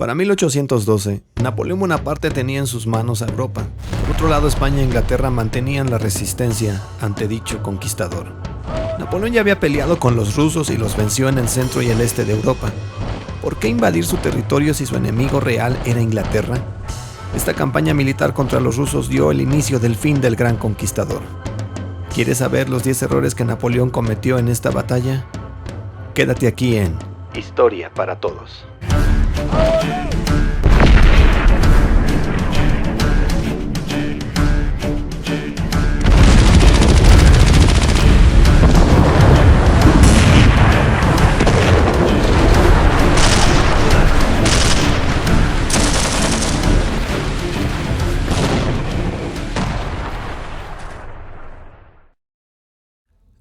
Para 1812, Napoleón Bonaparte tenía en sus manos a Europa. Por otro lado, España e Inglaterra mantenían la resistencia ante dicho conquistador. Napoleón ya había peleado con los rusos y los venció en el centro y el este de Europa. ¿Por qué invadir su territorio si su enemigo real era Inglaterra? Esta campaña militar contra los rusos dio el inicio del fin del gran conquistador. ¿Quieres saber los 10 errores que Napoleón cometió en esta batalla? Quédate aquí en Historia para Todos.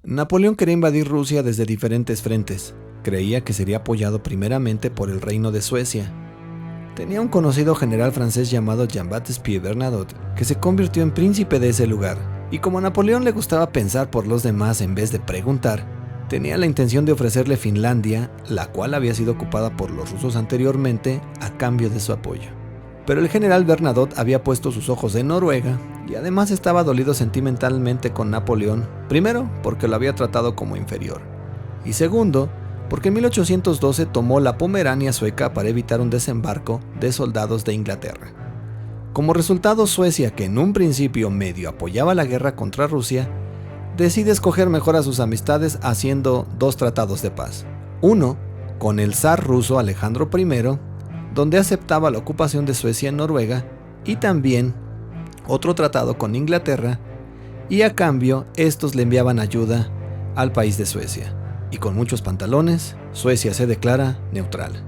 Napoleón quería invadir Rusia desde diferentes frentes. Creía que sería apoyado primeramente por el reino de Suecia. Tenía un conocido general francés llamado Jean-Baptiste Bernadotte, que se convirtió en príncipe de ese lugar. Y como a Napoleón le gustaba pensar por los demás en vez de preguntar, tenía la intención de ofrecerle Finlandia, la cual había sido ocupada por los rusos anteriormente, a cambio de su apoyo. Pero el general Bernadotte había puesto sus ojos en Noruega y además estaba dolido sentimentalmente con Napoleón, primero porque lo había tratado como inferior, y segundo porque en 1812 tomó la Pomerania sueca para evitar un desembarco de soldados de Inglaterra. Como resultado, Suecia, que en un principio medio apoyaba la guerra contra Rusia, decide escoger mejor a sus amistades haciendo 2 tratados de paz. Uno con el zar ruso Alejandro I, donde aceptaba la ocupación de Suecia en Noruega, y también otro tratado con Inglaterra, y a cambio estos le enviaban ayuda al país de Suecia. Y con muchos pantalones, Suecia se declara neutral.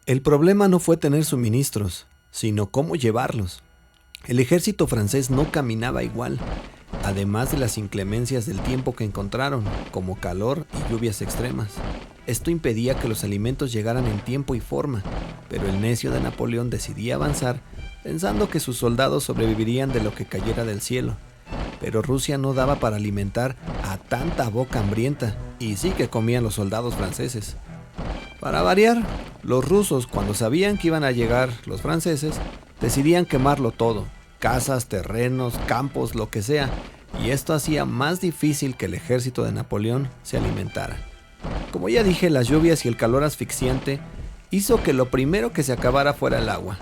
El problema no fue tener suministros, sino cómo llevarlos. El ejército francés no caminaba igual, además de las inclemencias del tiempo que encontraron, como calor y lluvias extremas. Esto impedía que los alimentos llegaran en tiempo y forma, pero el necio de Napoleón decidía avanzar, pensando que sus soldados sobrevivirían de lo que cayera del cielo. Pero Rusia no daba para alimentar a tanta boca hambrienta, y sí que comían los soldados franceses. Para variar, los rusos, cuando sabían que iban a llegar los franceses, decidían quemarlo todo: casas, terrenos, campos, lo que sea, y esto hacía más difícil que el ejército de Napoleón se alimentara. Como ya dije, las lluvias y el calor asfixiante hizo que lo primero que se acabara fuera el agua,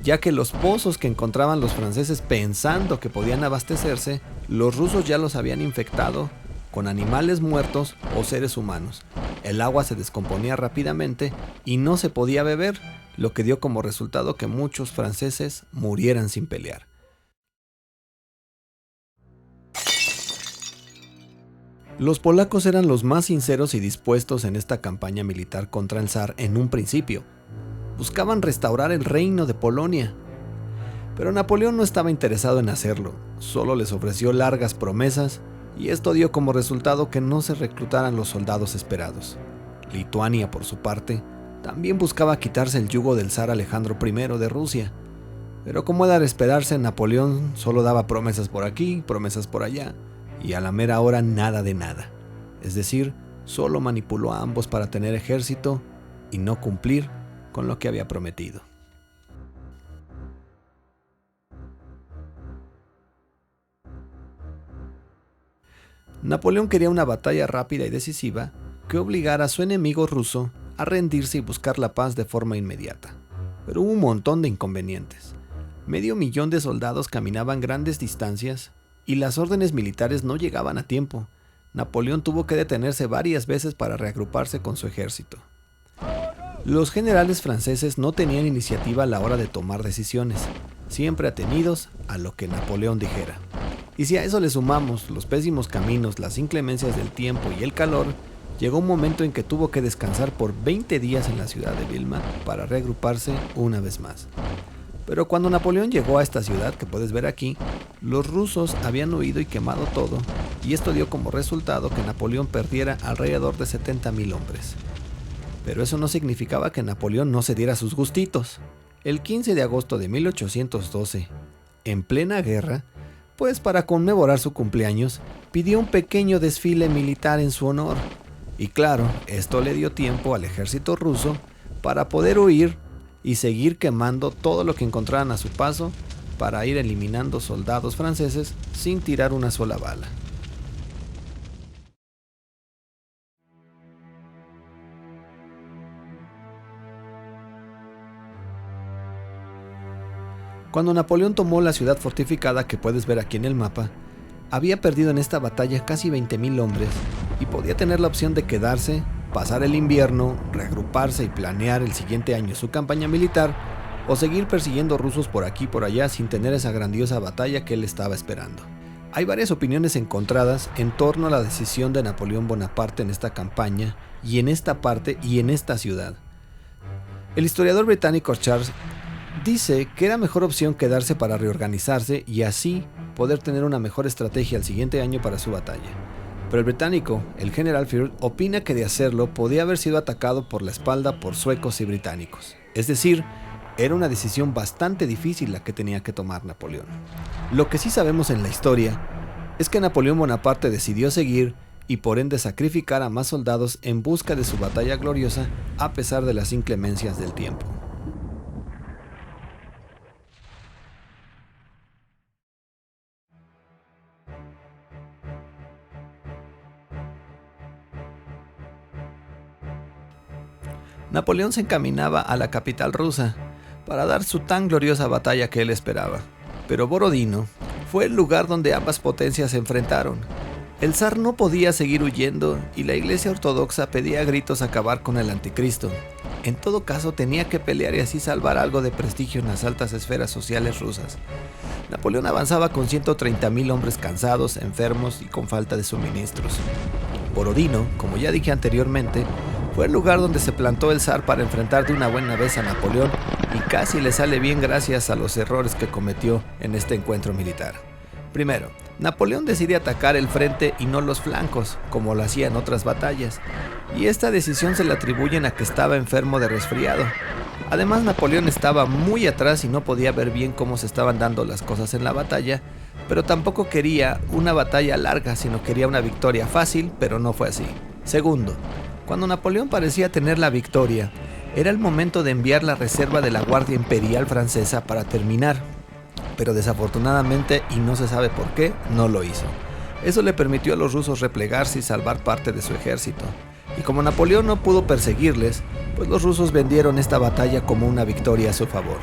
ya que los pozos que encontraban los franceses pensando que podían abastecerse, los rusos ya los habían infectado con animales muertos o seres humanos. El agua se descomponía rápidamente y no se podía beber, lo que dio como resultado que muchos franceses murieran sin pelear. Los polacos eran los más sinceros y dispuestos en esta campaña militar contra el zar en un principio. Buscaban restaurar el reino de Polonia. Pero Napoleón no estaba interesado en hacerlo, solo les ofreció largas promesas, y esto dio como resultado que no se reclutaran los soldados esperados. Lituania, por su parte, también buscaba quitarse el yugo del zar Alejandro I de Rusia. Pero como era de esperarse, Napoleón solo daba promesas por aquí, promesas por allá, y a la mera hora nada de nada. Es decir, solo manipuló a ambos para tener ejército y no cumplir con lo que había prometido. Napoleón quería una batalla rápida y decisiva que obligara a su enemigo ruso a rendirse y buscar la paz de forma inmediata. Pero hubo un montón de inconvenientes. 500,000 de soldados caminaban grandes distancias y las órdenes militares no llegaban a tiempo. Napoleón tuvo que detenerse varias veces para reagruparse con su ejército. Los generales franceses no tenían iniciativa a la hora de tomar decisiones, siempre atenidos a lo que Napoleón dijera. Y si a eso le sumamos los pésimos caminos, las inclemencias del tiempo y el calor, llegó un momento en que tuvo que descansar por 20 días en la ciudad de Vilna para reagruparse una vez más. Pero cuando Napoleón llegó a esta ciudad que puedes ver aquí, los rusos habían huido y quemado todo, y esto dio como resultado que Napoleón perdiera alrededor de 70,000 hombres. Pero eso no significaba que Napoleón no se diera sus gustitos. El 15 de agosto de 1812, en plena guerra, pues para conmemorar su cumpleaños, pidió un pequeño desfile militar en su honor. Y claro, esto le dio tiempo al ejército ruso para poder huir y seguir quemando todo lo que encontraran a su paso para ir eliminando soldados franceses sin tirar una sola bala. Cuando Napoleón tomó la ciudad fortificada que puedes ver aquí en el mapa, había perdido en esta batalla casi 20.000 hombres y podía tener la opción de quedarse, pasar el invierno, reagruparse y planear el siguiente año su campaña militar o seguir persiguiendo rusos por aquí y por allá sin tener esa grandiosa batalla que él estaba esperando. Hay varias opiniones encontradas en torno a la decisión de Napoleón Bonaparte en esta campaña y en esta parte y en esta ciudad. El historiador británico Charles dice que era mejor opción quedarse para reorganizarse y así poder tener una mejor estrategia el siguiente año para su batalla. Pero el británico, el general Firth, opina que de hacerlo podía haber sido atacado por la espalda por suecos y británicos. Es decir, era una decisión bastante difícil la que tenía que tomar Napoleón. Lo que sí sabemos en la historia es que Napoleón Bonaparte decidió seguir y por ende sacrificar a más soldados en busca de su batalla gloriosa a pesar de las inclemencias del tiempo. Napoleón se encaminaba a la capital rusa para dar su tan gloriosa batalla que él esperaba. Pero Borodino fue el lugar donde ambas potencias se enfrentaron. El zar no podía seguir huyendo y la iglesia ortodoxa pedía a gritos acabar con el anticristo. En todo caso tenía que pelear y así salvar algo de prestigio en las altas esferas sociales rusas. Napoleón avanzaba con 130.000 hombres cansados, enfermos y con falta de suministros. Borodino, como ya dije anteriormente, fue el lugar donde se plantó el zar para enfrentar de una buena vez a Napoleón y casi le sale bien gracias a los errores que cometió en este encuentro militar. Primero, Napoleón decide atacar el frente y no los flancos, como lo hacía en otras batallas, y esta decisión se le atribuyen a que estaba enfermo de resfriado. Además, Napoleón estaba muy atrás y no podía ver bien cómo se estaban dando las cosas en la batalla, pero tampoco quería una batalla larga, sino quería una victoria fácil, pero no fue así. Segundo, cuando Napoleón parecía tener la victoria, era el momento de enviar la reserva de la Guardia Imperial Francesa para terminar, pero desafortunadamente, y no se sabe por qué, no lo hizo. Eso le permitió a los rusos replegarse y salvar parte de su ejército. Y como Napoleón no pudo perseguirles, pues los rusos vendieron esta batalla como una victoria a su favor.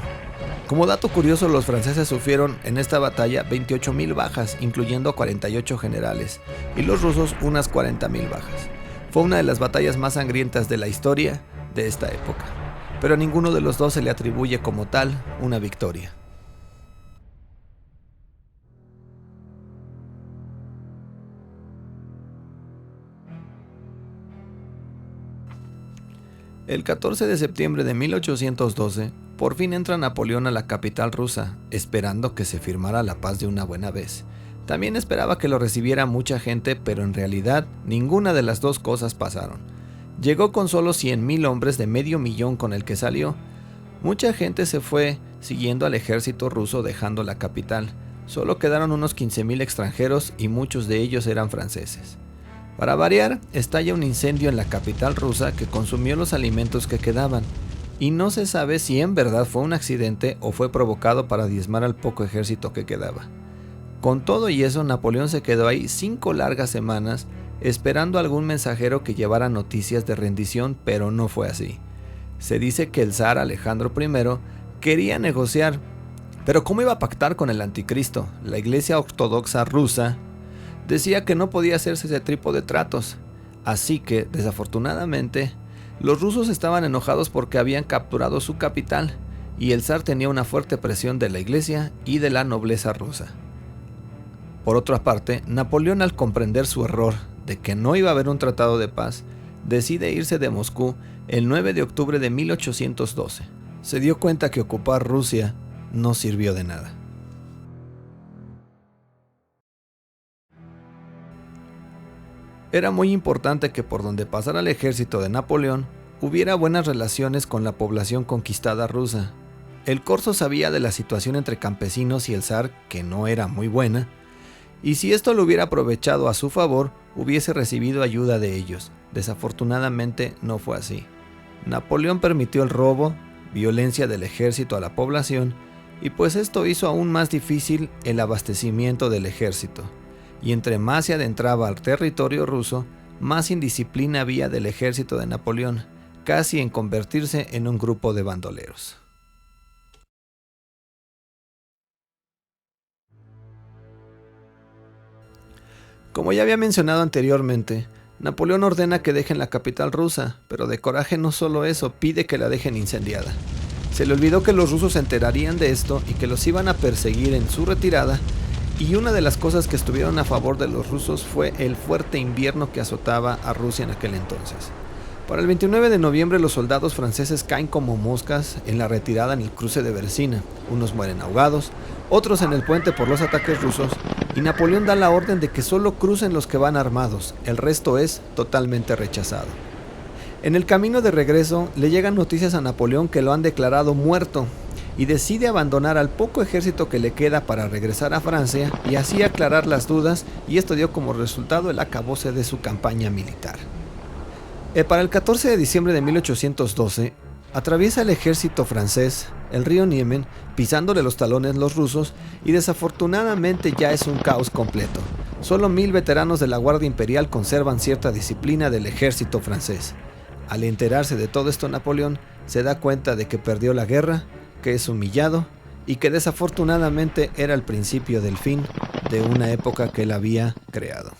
Como dato curioso, los franceses sufrieron en esta batalla 28.000 bajas, incluyendo 48 generales, y los rusos unas 40.000 bajas. Fue una de las batallas más sangrientas de la historia de esta época, pero a ninguno de los dos se le atribuye como tal una victoria. El 14 de septiembre de 1812, por fin entra Napoleón a la capital rusa, esperando que se firmara la paz de una buena vez. También esperaba que lo recibiera mucha gente, pero en realidad ninguna de las dos cosas pasaron. Llegó con solo 100.000 hombres de medio millón con el que salió. Mucha gente se fue siguiendo al ejército ruso dejando la capital. Solo quedaron unos 15.000 extranjeros y muchos de ellos eran franceses. Para variar, estalla un incendio en la capital rusa que consumió los alimentos que quedaban, y no se sabe si en verdad fue un accidente o fue provocado para diezmar al poco ejército que quedaba. Con todo y eso, Napoleón se quedó ahí 5 largas semanas esperando algún mensajero que llevara noticias de rendición, pero no fue así. Se dice que el zar Alejandro I quería negociar, pero ¿cómo iba a pactar con el anticristo? La iglesia ortodoxa rusa decía que no podía hacerse ese tipo de tratos, así que, desafortunadamente, los rusos estaban enojados porque habían capturado su capital y el zar tenía una fuerte presión de la iglesia y de la nobleza rusa. Por otra parte, Napoleón, al comprender su error de que no iba a haber un tratado de paz, decide irse de Moscú el 9 de octubre de 1812. Se dio cuenta que ocupar Rusia no sirvió de nada. Era muy importante que por donde pasara el ejército de Napoleón hubiera buenas relaciones con la población conquistada rusa. El corso sabía de la situación entre campesinos y el zar, que no era muy buena, y si esto lo hubiera aprovechado a su favor, hubiese recibido ayuda de ellos. Desafortunadamente no fue así. Napoleón permitió el robo, violencia del ejército a la población, y pues esto hizo aún más difícil el abastecimiento del ejército. Y entre más se adentraba al territorio ruso, más indisciplina había del ejército de Napoleón, casi en convertirse en un grupo de bandoleros. Como ya había mencionado anteriormente, Napoleón ordena que dejen la capital rusa, pero de coraje no solo eso, pide que la dejen incendiada. Se le olvidó que los rusos se enterarían de esto y que los iban a perseguir en su retirada, y una de las cosas que estuvieron a favor de los rusos fue el fuerte invierno que azotaba a Rusia en aquel entonces. Para el 29 de noviembre los soldados franceses caen como moscas en la retirada en el cruce de Bersina. Unos mueren ahogados, otros en el puente por los ataques rusos, y Napoleón da la orden de que solo crucen los que van armados, el resto es totalmente rechazado. En el camino de regreso le llegan noticias a Napoleón que lo han declarado muerto, y decide abandonar al poco ejército que le queda para regresar a Francia y así aclarar las dudas, y esto dio como resultado el acabose de su campaña militar. Para el 14 de diciembre de 1812, atraviesa el ejército francés el río Niemen, pisándole los talones los rusos, y desafortunadamente ya es un caos completo. Solo 1000 veteranos de la Guardia Imperial conservan cierta disciplina del ejército francés. Al enterarse de todo esto, Napoleón se da cuenta de que perdió la guerra, que es humillado y que desafortunadamente era el principio del fin de una época que él había creado.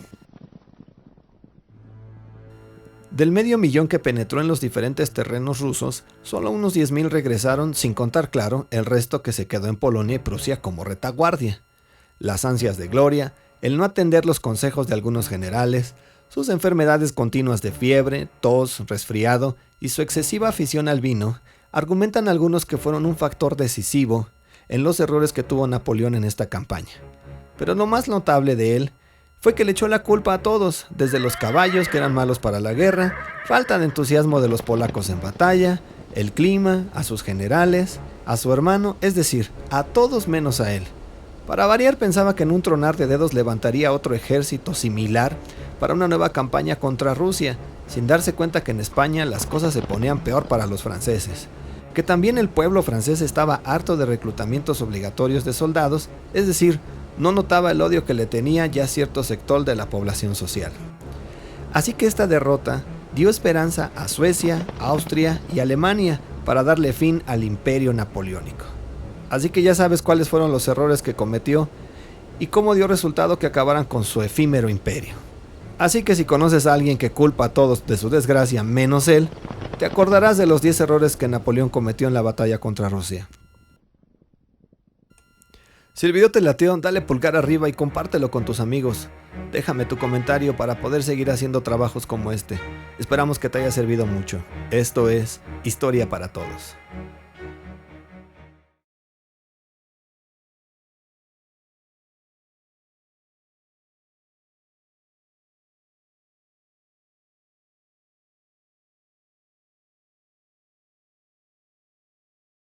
Del 500.000 que penetró en los diferentes terrenos rusos, solo unos 10.000 regresaron, sin contar, claro, el resto que se quedó en Polonia y Prusia como retaguardia. Las ansias de gloria, el no atender los consejos de algunos generales, sus enfermedades continuas de fiebre, tos, resfriado y su excesiva afición al vino, argumentan algunos que fueron un factor decisivo en los errores que tuvo Napoleón en esta campaña. Pero lo más notable de él fue que le echó la culpa a todos, desde los caballos que eran malos para la guerra, falta de entusiasmo de los polacos en batalla, el clima, a sus generales, a su hermano, es decir, a todos menos a él. Para variar, pensaba que en un tronar de dedos levantaría otro ejército similar para una nueva campaña contra Rusia, sin darse cuenta que en España las cosas se ponían peor para los franceses, que también el pueblo francés estaba harto de reclutamientos obligatorios de soldados, es decir, no notaba el odio que le tenía ya cierto sector de la población social. Así que esta derrota dio esperanza a Suecia, Austria y Alemania para darle fin al imperio napoleónico. Así que ya sabes cuáles fueron los errores que cometió y cómo dio resultado que acabaran con su efímero imperio. Así que si conoces a alguien que culpa a todos de su desgracia menos él, te acordarás de los 10 errores que Napoleón cometió en la batalla contra Rusia. Si el video te latió, dale pulgar arriba y compártelo con tus amigos. Déjame tu comentario para poder seguir haciendo trabajos como este. Esperamos que te haya servido mucho. Esto es Historia para Todos.